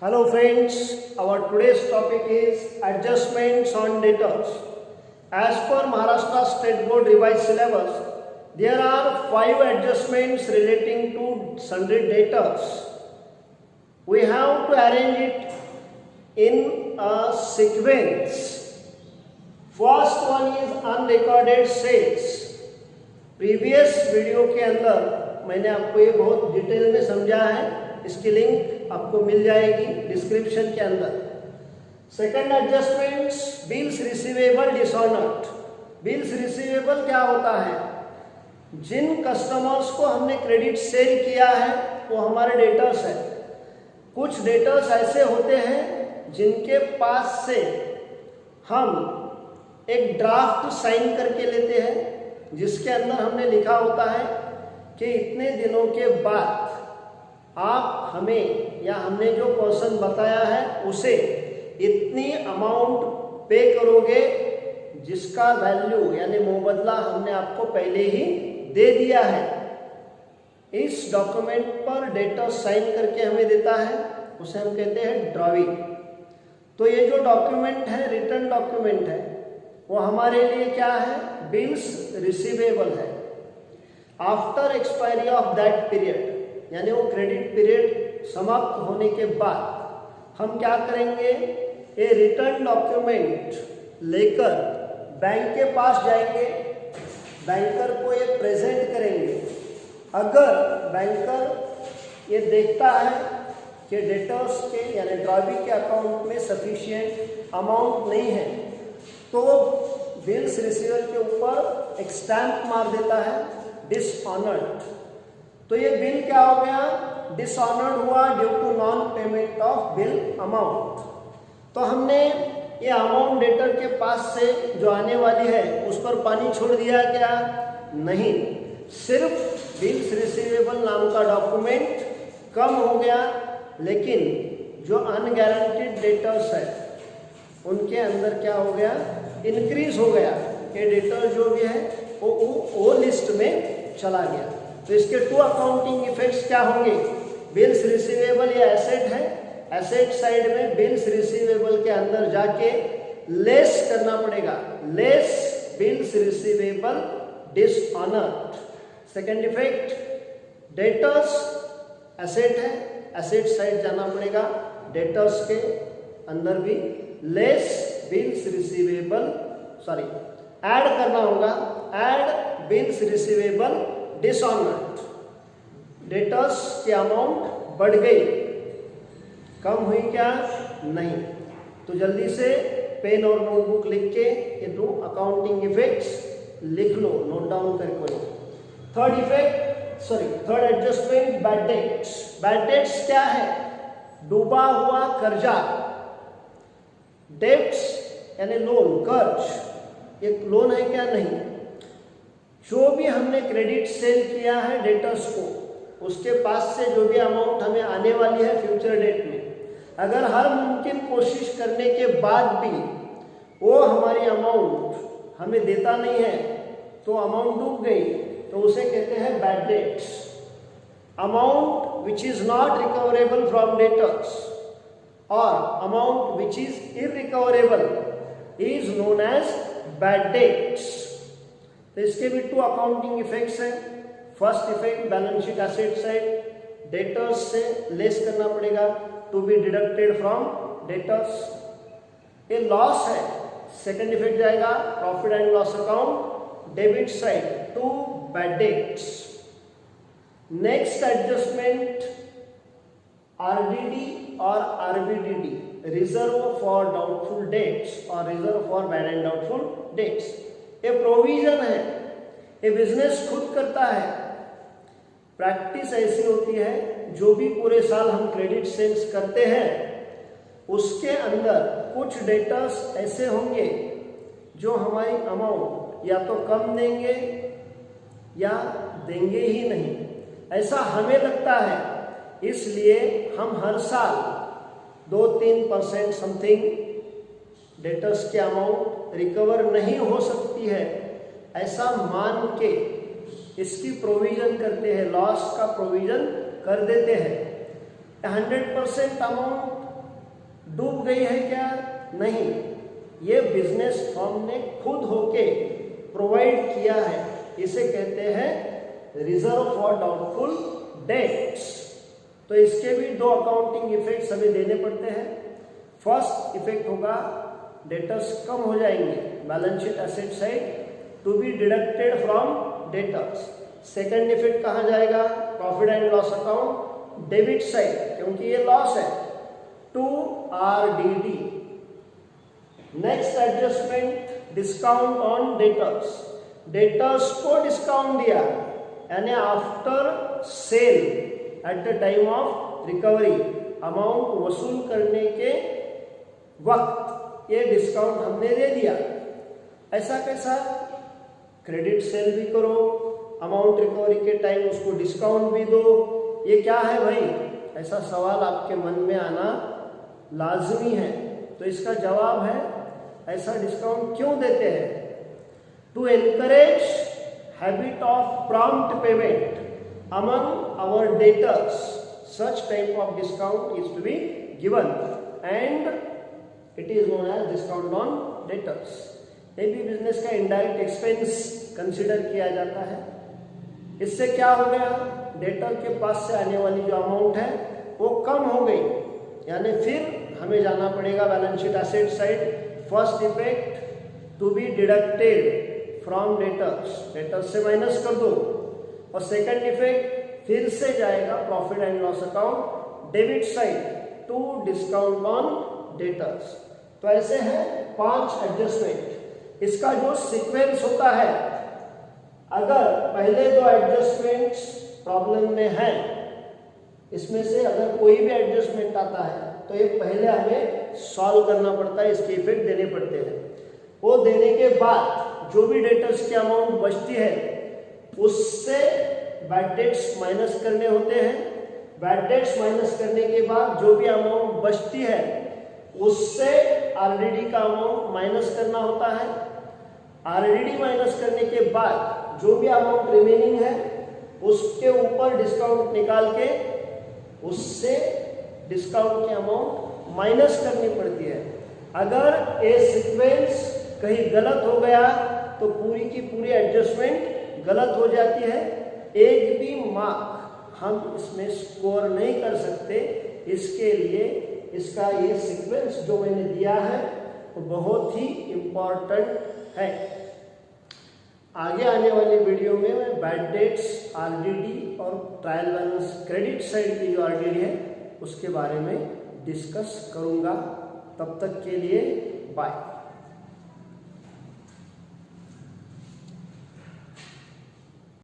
Hello friends, our today's topic is adjustments on debtors. As per Maharashtra State Board revised syllabus, there are 5 adjustments relating to sundry debtors. We have to arrange it in a sequence. First one is unrecorded sales. Previous video के अंदर मैंने आपको ये बहुत detail में समझा है, इसकी लिंक आपको मिल जाएगी डिस्क्रिप्शन के अंदर। Second adjustments, bills receivable dishonoured. Bills receivable क्या होता है? जिन कस्टमर्स को हमने क्रेडिट सेल किया है वो हमारे डेटर्स है। कुछ डेटर्स ऐसे होते हैं जिनके पास से हम एक ड्राफ्ट साइन करके लेते हैं जिसके अंदर हमने लिखा होता है कि इतने दिनों के बाद आप हमें या हमने जो पर्सन बताया है उसे इतनी अमाउंट पे करोगे जिसका वैल्यू यानी मुबदला हमने आपको पहले ही दे दिया है। इस डॉक्यूमेंट पर डेटर साइन करके हमें देता है, उसे हम कहते हैं ड्राविंग। तो ये जो डॉक्यूमेंट है रिटर्न डॉक्यूमेंट है वो हमारे लिए क्या है? बिल्स रिसीवेबल है। After expiry of that period यानी वो क्रेडिट पीरियड समाप्त होने के बाद हम क्या करेंगे? ये रिटर्न डॉक्यूमेंट लेकर बैंक के पास जाएंगे, बैंकर को ये प्रेजेंट करेंगे। अगर बैंकर ये देखता है कि डेटर्स के यानी ड्रावी के अकाउंट में सफिशिएंट अमाउंट नहीं है तो वो बिल्स रिसीवर के ऊपर एक स्टैंप मार देता है डिसऑनर्ड। तो ये बिल क्या हो गया? डिसऑनर्ड हुआ due to non payment of bill amount. तो हमने ये अमाउंट डेटर के पास से जो आने वाली है उस पर पानी छोड़ दिया क्या? नहीं, सिर्फ बिल्स रिसीवेबल नाम का डॉक्यूमेंट कम हो गया, लेकिन जो अनगारंटीड डेटर्स है उनके अंदर क्या हो गया? इंक्रीज हो गया कि डेटर जो भी है वो लिस्ट में चला गया। तो इसके 2 अकाउंटिंग इफेक्ट्स क्या होंगे? बिल्स रिसीवेबल ये एसेट है, एसेट साइड में बिल्स रिसीवेबल के अंदर जाके लेस करना पड़ेगा, less bills receivable dishonoured. Second effect, debtors asset है, एसेट साइड जाना पड़ेगा, डेटर्स के अंदर भी लेस बिल्स रिसीवेबल ऐड करना होगा, add bills receivable dishonoured. Debtors की अमाउंट बढ़ गई, कम हुई क्या? नहीं। तो जल्दी से पेन और नोटबुक लिख के ये 2 अकाउंटिंग इफेक्ट्स लिख लो, नोट डाउन करके। Third adjustment, bad debts. Bad debts क्या है? डूबा हुआ कर्जा। डेट्स यानी लोन, कर्ज। एक लोन है क्या? नहीं। जो भी हमने क्रेडिट सेल किया है डेटर्स को, उसके पास से जो भी अमाउंट हमें आने वाली है फ्यूचर डेट में, अगर हर मुमकिन कोशिश करने के बाद भी वो हमारी अमाउंट हमें देता नहीं है तो अमाउंट डूब गई, तो उसे कहते हैं bad debts. Amount which is not recoverable from debtors or amount which is irrecoverable is known as bad debts. तो इसके भी 2 अकाउंटिंग इफेक्ट्स हैं। First effect, balance sheet asset side debtors से लेस करना पड़ेगा, to be deducted from debtors. ये loss है। Second effect जाएगा profit and loss account, debit side to bad debts. Next adjustment, RDD और RBDD, reserve for doubtful debts और reserve for bad and doubtful debts. ये provision है, ये business खुद करता है। प्रैक्टिस ऐसी होती है, जो भी पूरे साल हम क्रेडिट सेल्स करते हैं उसके अंदर कुछ डेटर्स ऐसे होंगे जो हमारी अमाउंट या तो कम देंगे या देंगे ही नहीं, ऐसा हमें लगता है। इसलिए हम हर साल 2-3% समथिंग डेटर्स की अमाउंट रिकवर नहीं हो सकती है ऐसा मान के इसकी प्रोविजन करते हैं, लॉस का प्रोविजन कर देते हैं। 100% अमाउंट डूब गई है क्या? नहीं, ये बिजनेस फर्म ने खुद होके प्रोवाइड किया है। इसे कहते हैं रिजर्व फॉर डाउटफुल डेट्स। तो इसके भी दो अकाउंटिंग इफेक्ट्स हमें देने पड़ते हैं। फर्स्ट इफेक्ट होगा डेटर्स कम हो जाएंगे, balance sheet asset side to be deducted from debtors. Second effect कहाँ जाएगा? Profit and loss account debit side, क्योंकि ये लॉस है, to RDD। Next adjustment discount on debtors. Debtors को डिस्काउंट दिया, यानी after sale at the time of recovery, amount वसूल करने के वक्त ये डिस्काउंट हमने दे दिया। ऐसा कैसा? क्रेडिट सेल भी करो, अमाउंट रिकवरी के टाइम उसको डिस्काउंट भी दो, ये क्या है भाई? ऐसा सवाल आपके मन में आना लाजमी है। तो इसका जवाब है ऐसा डिस्काउंट क्यों देते हैं? To encourage habit of prompt payment among our debtors, such type of discount is to be given and it is known as discount on debtors। ये भी बिजनेस का इनडायरेक्ट एक्सपेंस कंसिडर किया जाता है। इससे क्या हो गया? डेटर के पास से आने वाली जो अमाउंट है वो कम हो गई, यानी फिर हमें जाना पड़ेगा balance sheet asset side. First effect to be deducted from debtors, debtors से माइनस कर दो। और सेकंड इफेक्ट फिर से जाएगा profit and loss account debit side to discount on debtors. तो ऐसे हैं 5 एडजस्टमेंट। इसका जो सीक्वेंस होता है, अगर पहले 2 एडजस्टमेंट्स प्रॉब्लम में हैं, इसमें से अगर कोई भी एडजस्टमेंट आता है तो ये पहले हमें सॉल्व करना पड़ता है, इसके इफेक्ट देने पड़ते हैं। वो देने के बाद जो भी डेटर्स की अमाउंट बचती है उससे बैड डेट्स माइनस करने होते हैं। बैड डेट्स माइनस करने के बाद जो भी अमाउंट बचती है उससे RDD का अमाउंट माइनस करना होता है। RDD माइनस करने के बाद जो भी अमाउंट रिमेनिंग है उसके ऊपर डिस्काउंट निकाल के उससे डिस्काउंट की अमाउंट माइनस करनी पड़ती है। अगर ये सीक्वेंस कहीं गलत हो गया तो पूरी की पूरी एडजस्टमेंट गलत हो जाती है। एक भी मार्क हम इसमें स्कोर नहीं कर सकते। इसके लिए इसका ये सीक्वेंस जो मैंने दिया है वो बहुत ही इम्पोर्टेंट है। आगे आने वाली वीडियो में मैं बैड डेट्स, RDD और ट्रायल बैलेंस क्रेडिट साइड की जो RDD है उसके बारे में डिस्कस करूंगा। तब तक के लिए बाय।